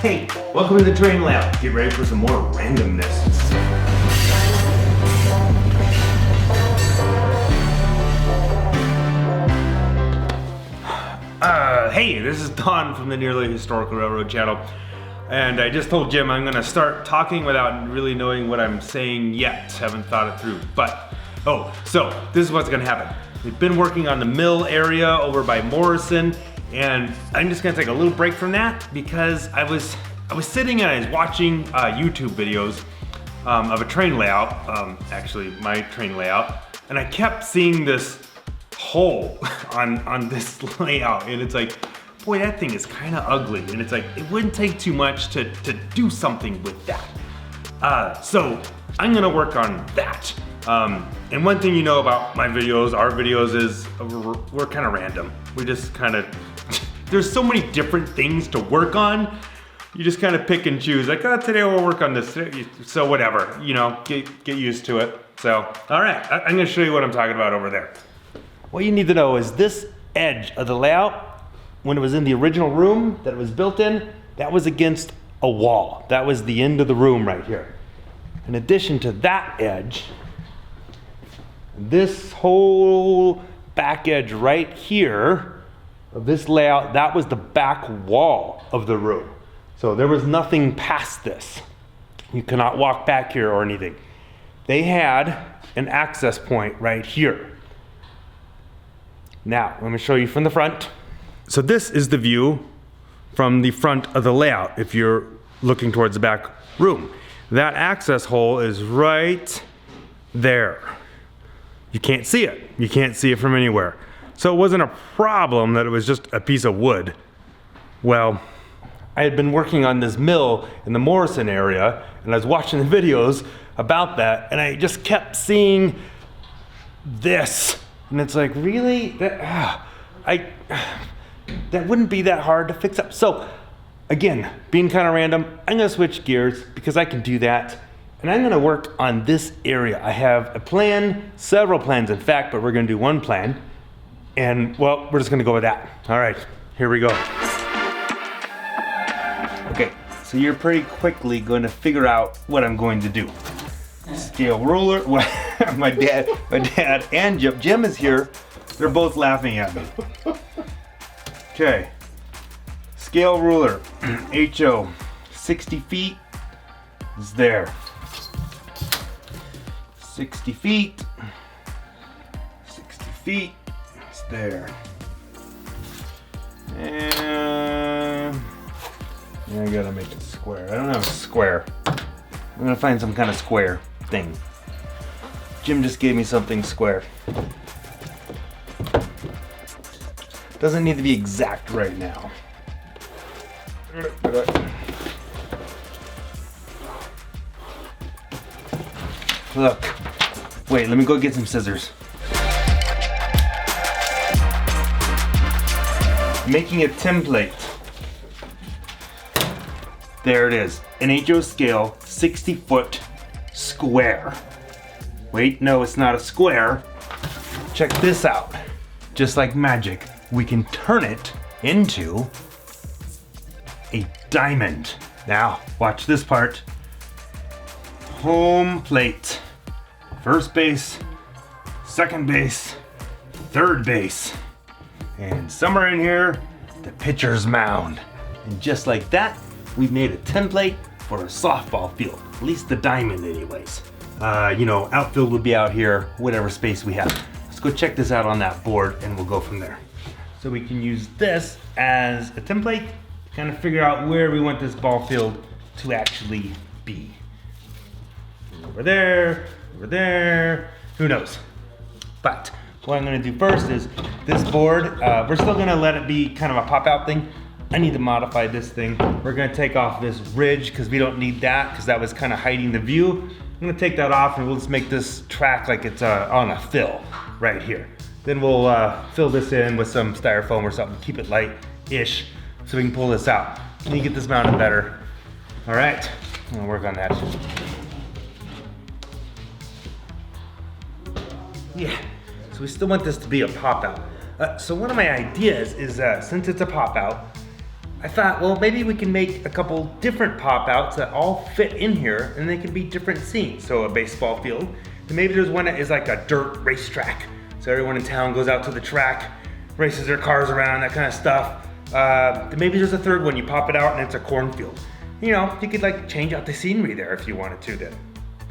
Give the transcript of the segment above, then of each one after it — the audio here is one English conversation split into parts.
Hey, welcome to the train layout. Get ready for some more randomness. Hey, this is Don from the Nearly Historical Railroad channel. And I just told Jim I'm gonna start talking without really knowing what I'm saying yet. Haven't thought it through, but, so this is what's gonna happen. We've been working on the mill area over by Morrison, and I'm just gonna take a little break from that because I was sitting and I was watching YouTube videos of a train layout, actually my train layout, and I kept seeing this hole on this layout, and it's like, boy, that thing is kind of ugly, and it's like, it wouldn't take too much to do something with that. So I'm gonna work on that. And one thing you know about my videos, our videos, is we're kind of random. We just kind of, there's so many different things to work on. You just kind of pick and choose, like, oh, today we'll work on this, so whatever, you know, get used to it. So, all right, I'm gonna show you what I'm talking about over there. What you need to know is this edge of the layout, when it was in the original room that it was built in, that was against a wall. That was the end of the room right here. In addition to that edge, this whole back edge right here of this layout, that was the back wall of the room. So there was nothing past this. You cannot walk back here or anything. They had an access point right here. Now, let me show you from the front. So this is the view from the front of the layout if you're looking towards the back room. That access hole is right there. You can't see it. You can't see it from anywhere. So it wasn't a problem that it was just a piece of wood. Well, I had been working on this mill in the Morrison area, and I was watching the videos about that, and I just kept seeing this. And it's like, really? That wouldn't be that hard to fix up. So again, being kind of random, I'm gonna switch gears because I can do that. And I'm gonna work on this area. I have a plan, several plans in fact, but we're gonna do one plan. And well, we're just gonna go with that. All right, here we go. Okay, so you're pretty quickly gonna figure out what I'm going to do. Scale ruler, my dad and Jim is here. They're both laughing at me. Okay, scale ruler, HO, 60 feet is there. 60 feet, 60 feet is there. And I gotta make it square. I don't have a square. I'm gonna find some kind of square thing. Jim just gave me something square. Doesn't need to be exact right now. Look, wait, let me go get some scissors. Making a template. There it is, an HO scale, 60 foot square. Wait, no, it's not a square. Check this out. Just like magic, we can turn it into a diamond. Now, watch this part. Home plate. First base, second base, third base. And somewhere in here, the pitcher's mound. And just like that, we've made a template for a softball field. At least the diamond anyways. You know, outfield would be out here, whatever space we have. Let's go check this out on that board and we'll go from there. So we can use this as a template to kind of figure out where we want this ball field to actually be. Over there, who knows? But what I'm gonna do first is this board, we're still gonna let it be kind of a pop-out thing. I need to modify this thing. We're gonna take off this ridge because we don't need that because that was kind of hiding the view. I'm gonna take that off and we'll just make this track like it's on a fill right here. Then we'll fill this in with some styrofoam or something, keep it light-ish so we can pull this out. Let me get this mounted better. All right, I'm gonna work on that. Yeah, so we still want this to be a pop-out. So one of my ideas is since it's a pop-out, I thought, well, maybe we can make a couple different pop outs that all fit in here and they can be different scenes. So a baseball field, and maybe there's one that is like a dirt racetrack. So everyone in town goes out to the track, races their cars around, that kind of stuff. Maybe there's a third one, you pop it out and it's a cornfield. You know, you could like change out the scenery there if you wanted to then.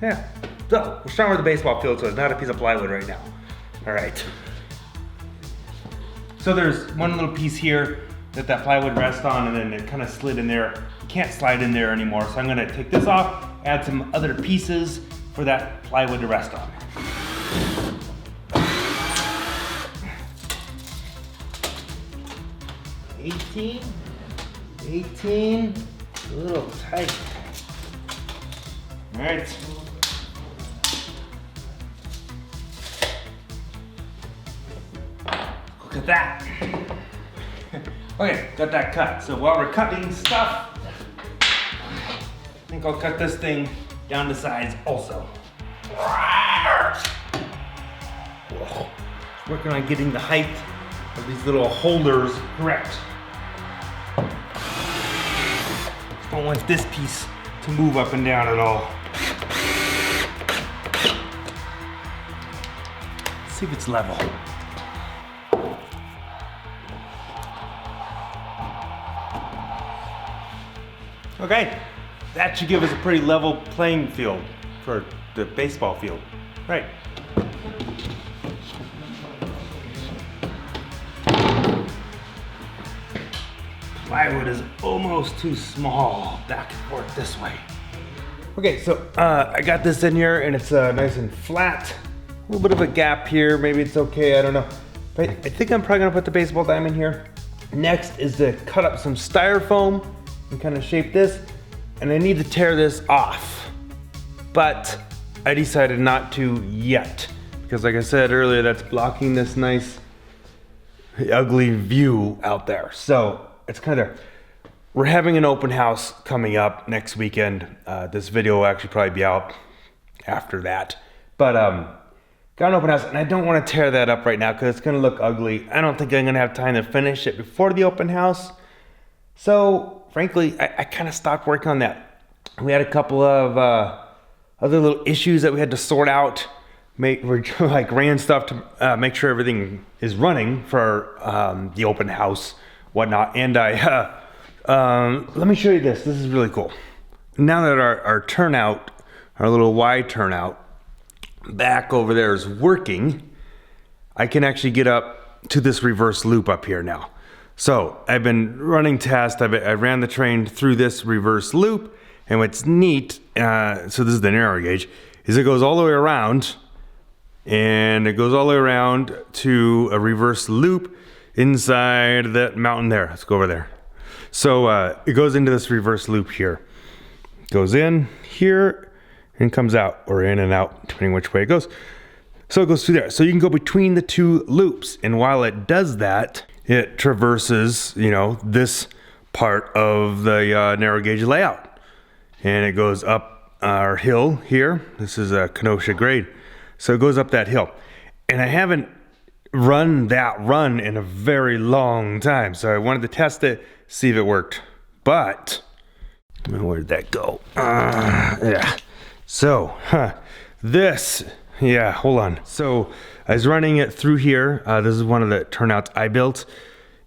Yeah, so we're starting with the baseball field, so it's not a piece of plywood right now. All right. So there's one little piece here that plywood rests on, and then it kind of slid in there. You can't slide in there anymore, so I'm gonna take this off, add some other pieces for that plywood to rest on. $18, a little tight. All right. Look at that. Okay, got that cut. So while we're cutting stuff, I think I'll cut this thing down to size also. Whoa. Working on getting the height of these little holders correct. Don't want this piece to move up and down at all. Let's see if it's level. Okay, that should give us a pretty level playing field for the baseball field. Right. Plywood is almost too small. Back and forth this way. Okay, so I got this in here and it's nice and flat. A little bit of a gap here, maybe it's okay, I don't know. But I think I'm probably gonna put the baseball diamond here. Next is to cut up some styrofoam and kind of shape this, and I need to tear this off. But I decided not to yet, because like I said earlier, that's blocking this nice, ugly view out there. So it's kind of, we're having an open house coming up next weekend. This video will actually probably be out after that. But got an open house, and I don't want to tear that up right now because it's gonna look ugly. I don't think I'm gonna have time to finish it before the open house. So frankly, I kind of stopped working on that. We had a couple of other little issues that we had to sort out. We're like ran stuff to make sure everything is running for the open house, whatnot. And let me show you this. This is really cool. Now that our turnout, our little Y turnout back over there is working, I can actually get up to this reverse loop up here now. So I've been running tests. I ran the train through this reverse loop, and what's neat, so this is the narrow gauge, is it goes all the way around, and it goes all the way around to a reverse loop inside that mountain there. Let's go over there. So it goes into this reverse loop here. Goes in here and comes out, or in and out, depending which way it goes. So it goes through there. So you can go between the two loops, and while it does that, it traverses, you know, this part of the narrow gauge layout. And it goes up our hill here. This is a Kenosha grade. So it goes up that hill. And I haven't run that run in a very long time. So I wanted to test it, see if it worked. But, where did that go? Yeah. So, this, yeah, hold on. So I was running it through here. This is one of the turnouts I built,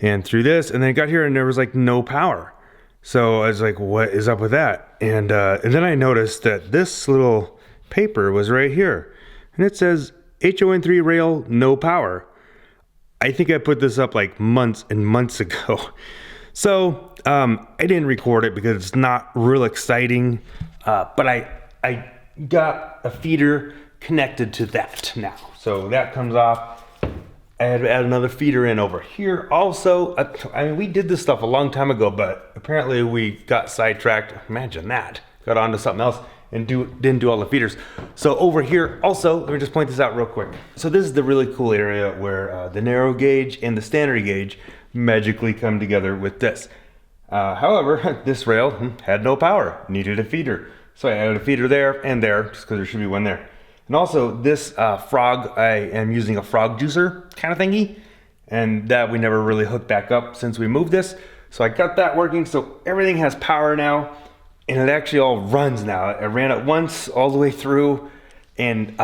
and through this, and then I got here and there was like no power. So I was like, what is up with that? And then I noticed that this little paper was right here, and it says HON3 rail, no power. I think I put this up like months and months ago. So I didn't record it because it's not real exciting, but I got a feeder connected to that now. So that comes off. I had to add another feeder in over here also. I mean, we did this stuff a long time ago, but apparently we got sidetracked. Imagine that. Got onto something else and didn't do all the feeders. So over here also, let me just point this out real quick. So this is the really cool area where the narrow gauge and the standard gauge magically come together with this. However, this rail had no power, needed a feeder. So I added a feeder there and there, just because there should be one there. And also this frog, I am using a frog juicer kind of thingy, and that we never really hooked back up since we moved this. So I got that working, so everything has power now, and it actually all runs now. I ran it once all the way through, and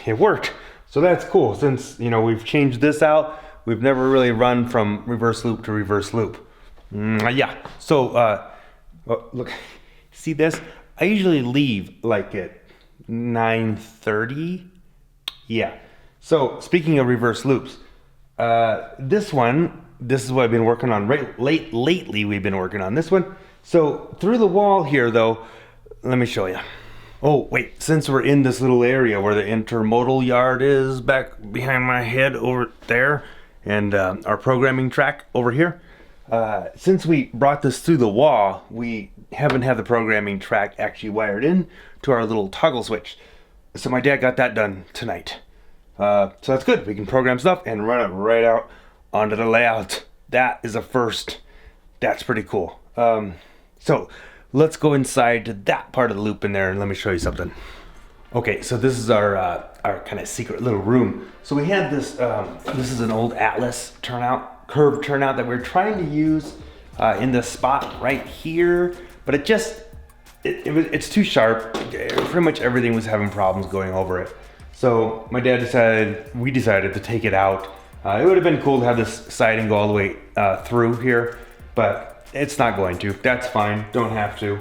it worked. So that's cool. Since, you know, we've changed this out, we've never really run from reverse loop to reverse loop. Yeah, so look, see this? I usually leave like at 9:30. Yeah. So speaking of reverse loops, this is what I've been working on lately. We've been working on this one. So through the wall here though, let me show you. Oh wait, since we're in this little area where the intermodal yard is back behind my head over there, and our programming track over here, since we brought this through the wall, we haven't had the programming track actually wired in to our little toggle switch. So my dad got that done tonight. So that's good. We can program stuff and run it right out onto the layout. That is a first. That's pretty cool. So let's go inside to that part of the loop in there and let me show you something. Okay, so this is our kind of secret little room. So we had this, this is an old Atlas curved turnout that we're trying to use in this spot right here, but it's too sharp. Pretty much everything was having problems going over it. So my dad we decided to take it out. It would have been cool to have this siding go all the way through here, but it's not going to. That's fine, don't have to.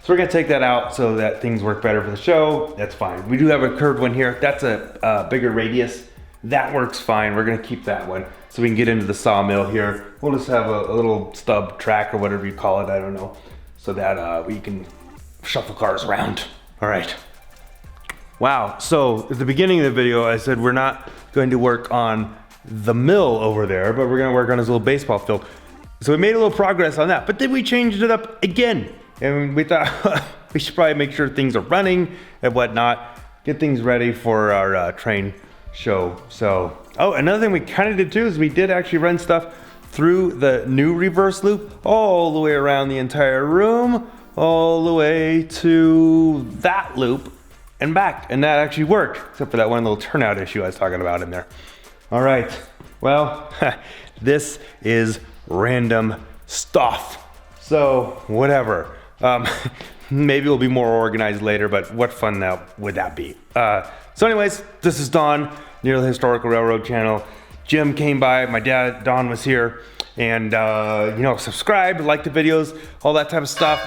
So we're gonna take that out so that things work better for the show. That's fine. We do have a curved one here. That's a bigger radius. That works fine. We're gonna keep that one so we can get into the sawmill here. We'll just have a little stub track or whatever you call it, I don't know, so that we can shuffle cars around. All right. Wow, so at the beginning of the video, I said we're not going to work on the mill over there, but we're gonna work on his little baseball field. So we made a little progress on that, but then we changed it up again. And we thought we should probably make sure things are running and whatnot, get things ready for our train show. So, oh, another thing we kind of did too is we did actually run stuff through the new reverse loop all the way around the entire room, all the way to that loop and back. And that actually worked, except for that one little turnout issue I was talking about in there. All right, well, this is random stuff. So, whatever. Maybe we'll be more organized later, but what fun would that be? So anyways, this is Don, near the Historical Railroad channel. Jim came by, my dad, Don, was here, and you know, subscribe, like the videos, all that type of stuff,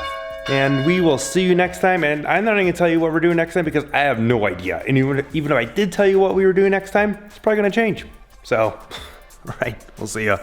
and we will see you next time. And I'm not gonna tell you what we're doing next time because I have no idea. And even if I did tell you what we were doing next time, it's probably gonna change. So, all right, we'll see ya.